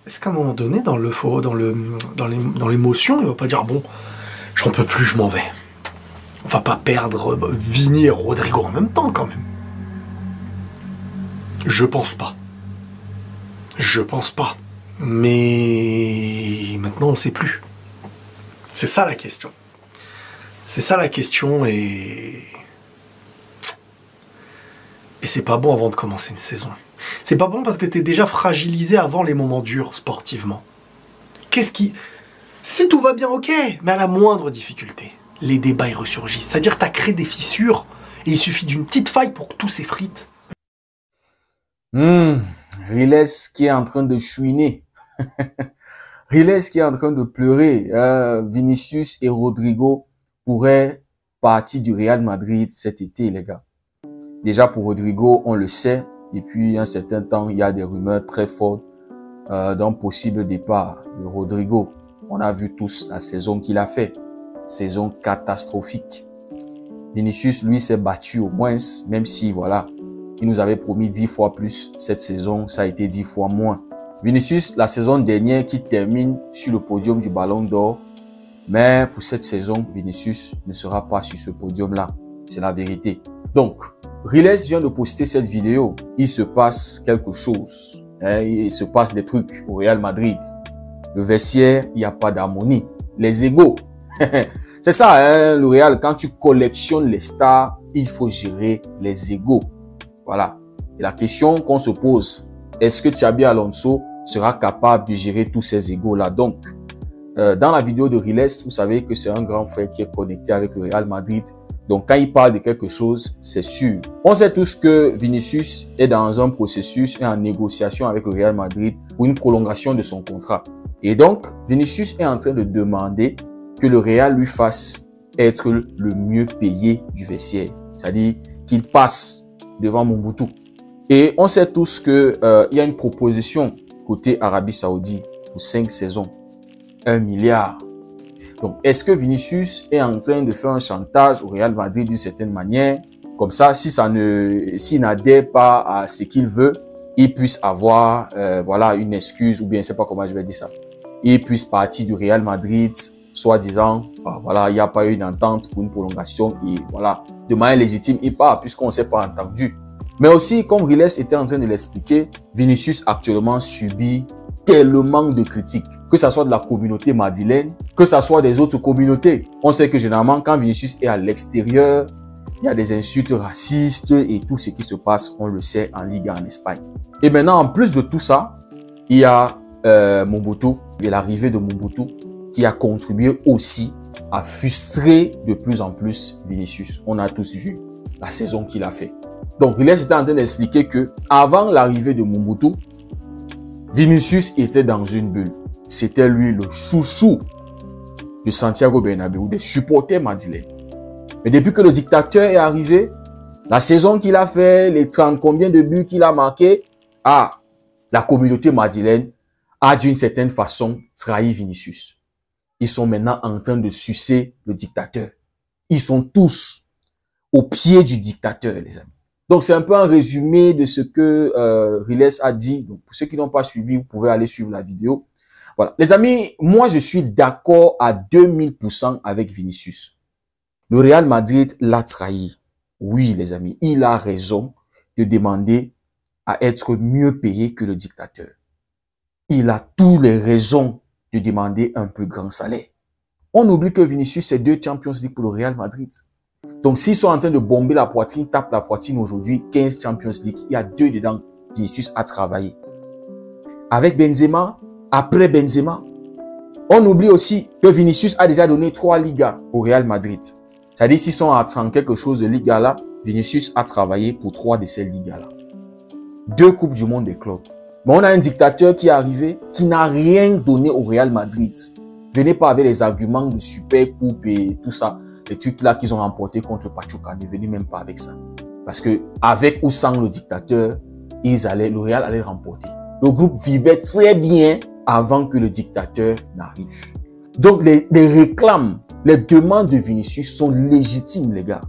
Est-ce qu'à un moment donné, dans l'émotion, il va pas dire bon, j'en peux plus, je m'en vais. On va pas perdre Vini et Rodrigo en même temps, quand même. Je pense pas. Je pense pas. Mais maintenant, on sait plus. C'est ça la question. C'est ça la question et c'est pas bon avant de commencer une saison. C'est pas bon parce que t'es déjà fragilisé avant les moments durs sportivement. Si tout va bien, ok, mais à la moindre difficulté, les débats ils ressurgissent. C'est-à-dire que t'as créé des fissures et il suffit d'une petite faille pour que tout s'effrite. Riles qui est en train de chouiner. Riles qui est en train de pleurer. Vinicius et Rodrigo pourraient partir du Real Madrid cet été, les gars. Déjà pour Rodrigo, on le sait, depuis un certain temps, il y a des rumeurs très fortes d'un possible départ de Rodrigo. On a vu tous la saison qu'il a fait. Saison catastrophique. Vinicius, lui, s'est battu au moins, même si, voilà, il nous avait promis 10 fois plus. Cette saison, ça a été 10 fois moins. Vinicius, la saison dernière, qui termine sur le podium du Ballon d'Or. Mais pour cette saison, Vinicius ne sera pas sur ce podium-là. C'est la vérité. Donc, Riles vient de poster cette vidéo. Il se passe quelque chose. Il se passe des trucs au Real Madrid. Le vestiaire, il n'y a pas d'harmonie. Les égos. C'est ça, hein, le Real. Quand tu collectionnes les stars, il faut gérer les égos. Voilà. Et la question qu'on se pose, est-ce que Xabi Alonso sera capable de gérer tous ces égos-là? Donc, dans la vidéo de Riles, vous savez que c'est un grand frère qui est connecté avec le Real Madrid. Donc, quand il parle de quelque chose, c'est sûr. On sait tous que Vinicius est dans un processus et en négociation avec le Real Madrid pour une prolongation de son contrat. Et donc, Vinicius est en train de demander que le Real lui fasse être le mieux payé du vestiaire. C'est-à-dire qu'il passe devant Mobutu. Et on sait tous que il y a une proposition côté Arabie Saoudite pour 5 saisons. 1 milliard. Donc, est-ce que Vinicius est en train de faire un chantage au Real Madrid d'une certaine manière? Comme ça, s'il n'adhère pas à ce qu'il veut, il puisse avoir, voilà, une excuse, ou bien, je sais pas comment je vais dire ça. Il puisse partir du Real Madrid, soi-disant, voilà, il n'y a pas eu une entente pour une prolongation, et voilà, de manière légitime, il part, puisqu'on ne s'est pas entendu. Mais aussi, comme Riles était en train de l'expliquer, Vinicius actuellement subit tellement de critiques, que ce soit de la communauté madrilène, que ce soit des autres communautés. On sait que généralement, quand Vinicius est à l'extérieur, il y a des insultes racistes et tout ce qui se passe, on le sait, en Ligue en Espagne. Et maintenant, en plus de tout ça, il y a Mobutu et l'arrivée de Mobutu qui a contribué aussi à frustrer de plus en plus Vinicius. On a tous vu la saison qu'il a fait. Donc, Riles était en train d'expliquer que avant l'arrivée de Mobutu, Vinicius était dans une bulle. C'était lui le chouchou de Santiago Bernabéu, des supporters madrilènes. Mais depuis que le dictateur est arrivé, la saison qu'il a fait, les 30 combien de buts qu'il a marqué, la communauté madrilène a d'une certaine façon trahi Vinicius. Ils sont maintenant en train de sucer le dictateur. Ils sont tous au pied du dictateur, les amis. Donc, c'est un peu un résumé de ce que Riles a dit. Donc, pour ceux qui n'ont pas suivi, vous pouvez aller suivre la vidéo. Voilà. Les amis, moi, je suis d'accord à 2000% avec Vinicius. Le Real Madrid l'a trahi. Oui, les amis, il a raison de demander à être mieux payé que le dictateur. Il a toutes les raisons de demander un plus grand salaire. On oublie que Vinicius, c'est 2 Champions League pour le Real Madrid. Donc, s'ils sont en train de bomber la poitrine, tape la poitrine aujourd'hui, 15 Champions League, il y a 2 dedans. Vinicius a travaillé. Avec Benzema, après Benzema, on oublie aussi que Vinicius a déjà donné 3 Ligas au Real Madrid. C'est-à-dire, s'ils sont à 30 quelque chose de Liga là, Vinicius a travaillé pour 3 de ces Ligas là. 2 Coupes du Monde des clubs. Mais on a un dictateur qui est arrivé, qui n'a rien donné au Real Madrid. Venez pas avec les arguments de super coupe et tout ça. Les trucs là qu'ils ont remportés contre Pachuca, ne venez même pas avec ça. Parce que avec ou sans le dictateur, le Real allait remporter. Le groupe vivait très bien avant que le dictateur n'arrive. Donc les réclames, les demandes de Vinicius sont légitimes, les gars.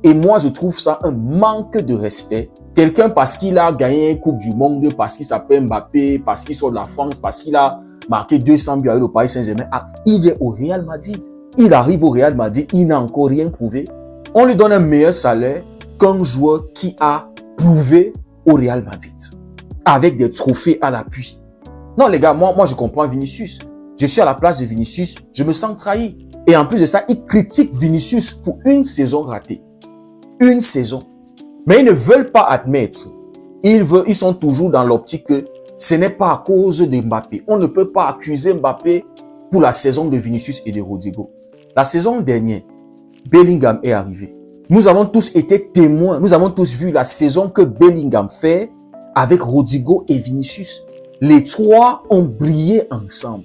Et moi, je trouve ça un manque de respect. Quelqu'un, parce qu'il a gagné une Coupe du Monde, parce qu'il s'appelle Mbappé, parce qu'il sort de la France, parce qu'il a marqué 200 buts avec le Paris Saint-Germain, il est au Real Madrid. Il arrive au Real Madrid, il n'a encore rien prouvé. On lui donne un meilleur salaire qu'un joueur qui a prouvé au Real Madrid, avec des trophées à l'appui. Non, les gars, moi, je comprends Vinicius. Je suis à la place de Vinicius, je me sens trahi. Et en plus de ça, il critique Vinicius pour une saison ratée. Une saison. Mais ils ne veulent pas admettre. Ils sont toujours dans l'optique que ce n'est pas à cause de Mbappé. On ne peut pas accuser Mbappé pour la saison de Vinicius et de Rodrigo. La saison dernière, Bellingham est arrivé. Nous avons tous été témoins. Nous avons tous vu la saison que Bellingham fait avec Rodrigo et Vinicius. Les trois ont brillé ensemble.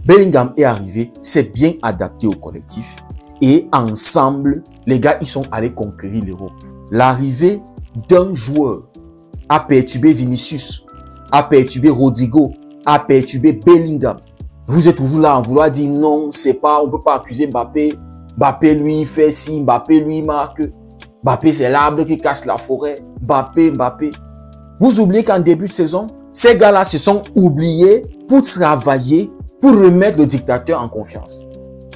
Bellingham est arrivé, s'est bien adapté au collectif. Et ensemble, les gars, ils sont allés conquérir l'Europe. L'arrivée d'un joueur a perturbé Vinicius, a perturbé Rodrigo, a perturbé Bellingham. Vous êtes toujours là à vouloir dire non, c'est pas, on peut pas accuser Mbappé. Mbappé, lui, fait ci, Mbappé, lui, marque. Mbappé, c'est l'arbre qui cache la forêt. Mbappé. Vous oubliez qu'en début de saison, ces gars-là se sont oubliés pour travailler, pour remettre le dictateur en confiance.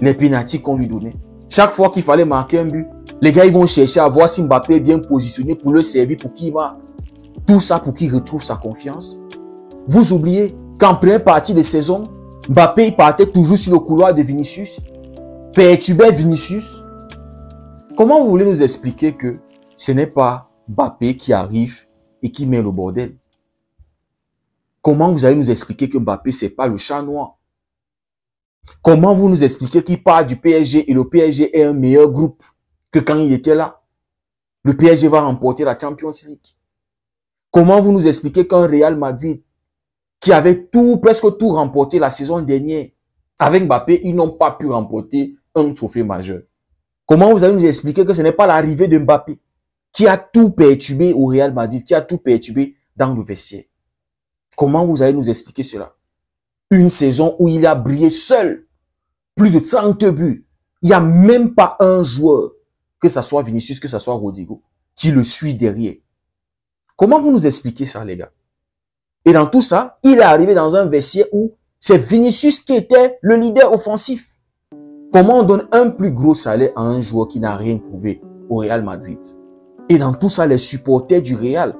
Les pénaltys qu'on lui donnait. Chaque fois qu'il fallait marquer un but, les gars, ils vont chercher à voir si Mbappé est bien positionné pour le servir, pour qu'il marque. Tout ça pour qu'il retrouve sa confiance. Vous oubliez qu'en première partie de saison, Mbappé il partait toujours sur le couloir de Vinicius, perturbait Vinicius. Comment vous voulez nous expliquer que ce n'est pas Mbappé qui arrive et qui met le bordel? Comment vous allez nous expliquer que Mbappé, c'est pas le chat noir? Comment vous nous expliquez qu'il part du PSG et le PSG est un meilleur groupe que quand il était là? Le PSG va remporter la Champions League. Comment vous nous expliquez qu'un Real Madrid qui avait presque tout remporté la saison dernière, avec Mbappé, ils n'ont pas pu remporter un trophée majeur? Comment vous allez nous expliquer que ce n'est pas l'arrivée de Mbappé qui a tout perturbé au Real Madrid, qui a tout perturbé dans le vestiaire? Comment vous allez nous expliquer cela? Une saison où il a brillé seul, plus de 30 buts. Il n'y a même pas un joueur, que ce soit Vinicius, que ce soit Rodrigo, qui le suit derrière. Comment vous nous expliquez ça, les gars? Et dans tout ça, il est arrivé dans un vestiaire où c'est Vinicius qui était le leader offensif. Comment on donne un plus gros salaire à un joueur qui n'a rien prouvé au Real Madrid? Et dans tout ça, les supporters du Real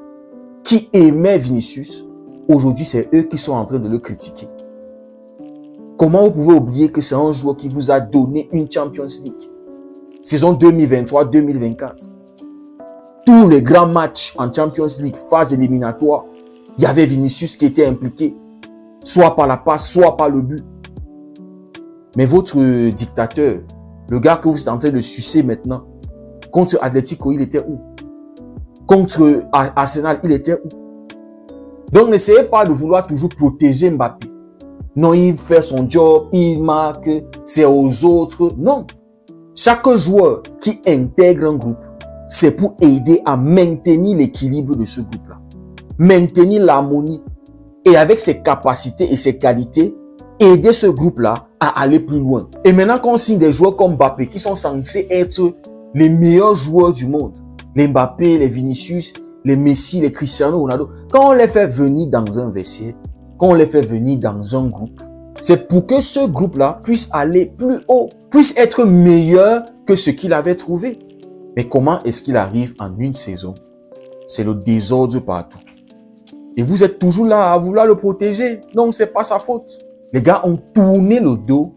qui aimaient Vinicius, aujourd'hui, c'est eux qui sont en train de le critiquer. Comment vous pouvez oublier que c'est un joueur qui vous a donné une Champions League? Saison 2023-2024. Tous les grands matchs en Champions League, phase éliminatoire, il y avait Vinicius qui était impliqué, soit par la passe, soit par le but. Mais votre dictateur, le gars que vous êtes en train de sucer maintenant, contre Atlético, il était où? Contre Arsenal, il était où? Donc, n'essayez pas de vouloir toujours protéger Mbappé. Non, il fait son job, il marque, c'est aux autres. Non. Chaque joueur qui intègre un groupe, c'est pour aider à maintenir l'équilibre de ce groupe-là. Maintenir l'harmonie. Et avec ses capacités et ses qualités, aider ce groupe-là à aller plus loin. Et maintenant qu'on signe des joueurs comme Mbappé, qui sont censés être les meilleurs joueurs du monde, les Mbappé, les Vinicius, les Messi, les Cristiano Ronaldo, quand on les fait venir dans un vestiaire, quand on les fait venir dans un groupe, c'est pour que ce groupe-là puisse aller plus haut, puisse être meilleur que ce qu'il avait trouvé. Mais comment est-ce qu'il arrive en une saison? C'est le désordre partout. Et vous êtes toujours là à vouloir le protéger. Non, c'est pas sa faute. Les gars ont tourné le dos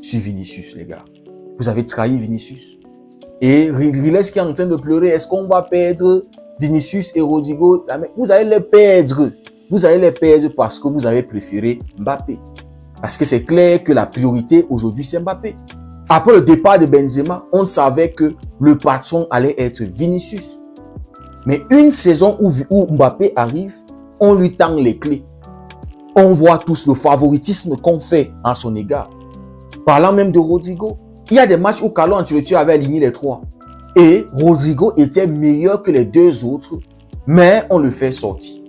sur Vinicius, les gars. Vous avez trahi Vinicius. Et Riles qui est en train de pleurer, est-ce qu'on va perdre Vinicius et Rodrigo? Vous allez les perdre. Vous allez les perdre parce que vous avez préféré Mbappé. Parce que c'est clair que la priorité aujourd'hui, c'est Mbappé. Après le départ de Benzema, on savait que le patron allait être Vinicius. Mais une saison où Mbappé arrive, on lui tend les clés. On voit tous le favoritisme qu'on fait à son égard. Parlant même de Rodrigo, il y a des matchs où Carlo Ancelotti avait aligné les trois. Et Rodrigo était meilleur que les deux autres, mais on le fait sortir.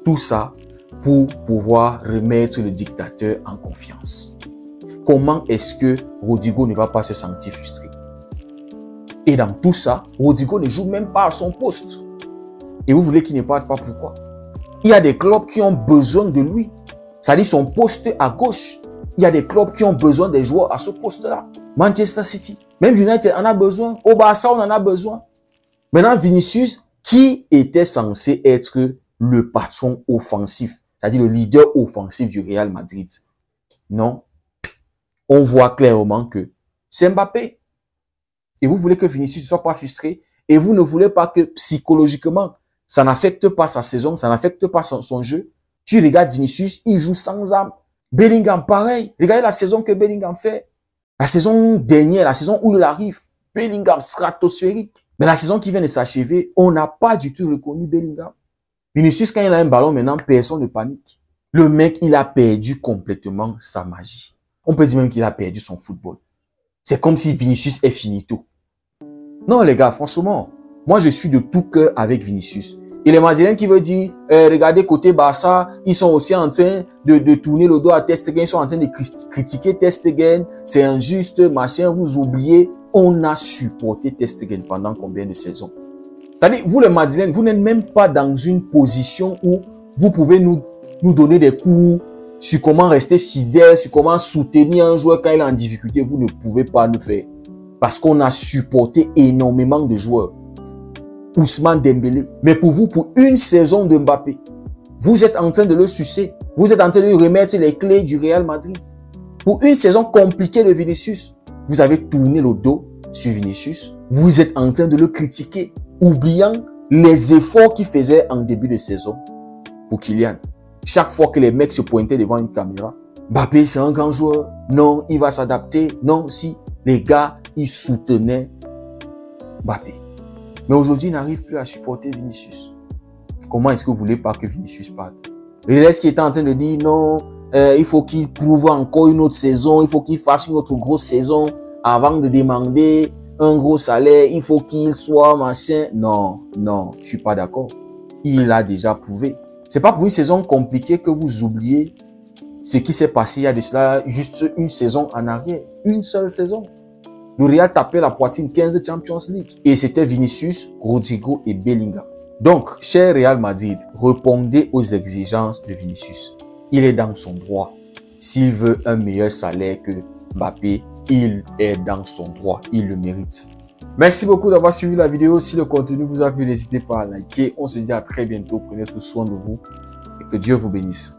Tout ça pour pouvoir remettre le dictateur en confiance. Comment est-ce que Rodrigo ne va pas se sentir frustré? Et dans tout ça, Rodrigo ne joue même pas à son poste. Et vous voulez qu'il ne parle pas pourquoi? Il y a des clubs qui ont besoin de lui. C'est-à-dire son poste à gauche. Il y a des clubs qui ont besoin des joueurs à ce poste-là. Manchester City. Même United en a besoin. Au Barça, on en a besoin. Maintenant, Vinicius, qui était censé être le patron offensif, c'est-à-dire le leader offensif du Real Madrid. Non. On voit clairement que c'est Mbappé. Et vous voulez que Vinicius ne soit pas frustré. Et vous ne voulez pas que psychologiquement, ça n'affecte pas sa saison, ça n'affecte pas son jeu. Tu regardes Vinicius, il joue sans âme. Bellingham, pareil. Regardez la saison que Bellingham fait. La saison dernière, la saison où il arrive. Bellingham stratosphérique. Mais la saison qui vient de s'achever, on n'a pas du tout reconnu Bellingham. Vinicius, quand il a un ballon maintenant, personne ne panique. Le mec, il a perdu complètement sa magie. On peut dire même qu'il a perdu son football. C'est comme si Vinicius est finito. Non, les gars, franchement, moi, je suis de tout cœur avec Vinicius. Et les Madrilènes qui veulent dire, regardez côté Barça, ils sont aussi en train de tourner le dos à Ter Stegen, ils sont en train de critiquer Ter Stegen, c'est injuste, machin, vous oubliez, on a supporté Ter Stegen pendant combien de saisons? C'est-à-dire, vous les Madrilènes, vous n'êtes même pas dans une position où vous pouvez nous donner des cours sur comment rester fidèle, sur comment soutenir un joueur quand il est en difficulté, vous ne pouvez pas le faire. Parce qu'on a supporté énormément de joueurs. Ousmane Dembélé. Mais pour vous, pour une saison de Mbappé, vous êtes en train de le sucer. Vous êtes en train de lui remettre les clés du Real Madrid. Pour une saison compliquée de Vinicius, vous avez tourné le dos sur Vinicius. Vous êtes en train de le critiquer, oubliant les efforts qu'il faisait en début de saison pour Kylian. Chaque fois que les mecs se pointaient devant une caméra, Mbappé, c'est un grand joueur. Non, il va s'adapter. Non, si. Les gars, ils soutenaient Mbappé. Mais aujourd'hui, il n'arrive plus à supporter Vinicius. Comment est-ce que vous voulez pas que Vinicius parte? Riles qui était en train de dire non, il faut qu'il prouve encore une autre saison, il faut qu'il fasse une autre grosse saison avant de demander un gros salaire, il faut qu'il soit machin. Non, non, je suis pas d'accord. Il a déjà prouvé. C'est pas pour une saison compliquée que vous oubliez ce qui s'est passé il y a de cela juste une saison en arrière. Une seule saison. Le Real tapait la poitrine 15 Champions League. Et c'était Vinicius, Rodrigo et Bellingham. Donc, cher Real Madrid, répondez aux exigences de Vinicius. Il est dans son droit. S'il veut un meilleur salaire que Mbappé, il est dans son droit. Il le mérite. Merci beaucoup d'avoir suivi la vidéo. Si le contenu vous a plu, n'hésitez pas à liker. On se dit à très bientôt. Prenez tout soin de vous et que Dieu vous bénisse.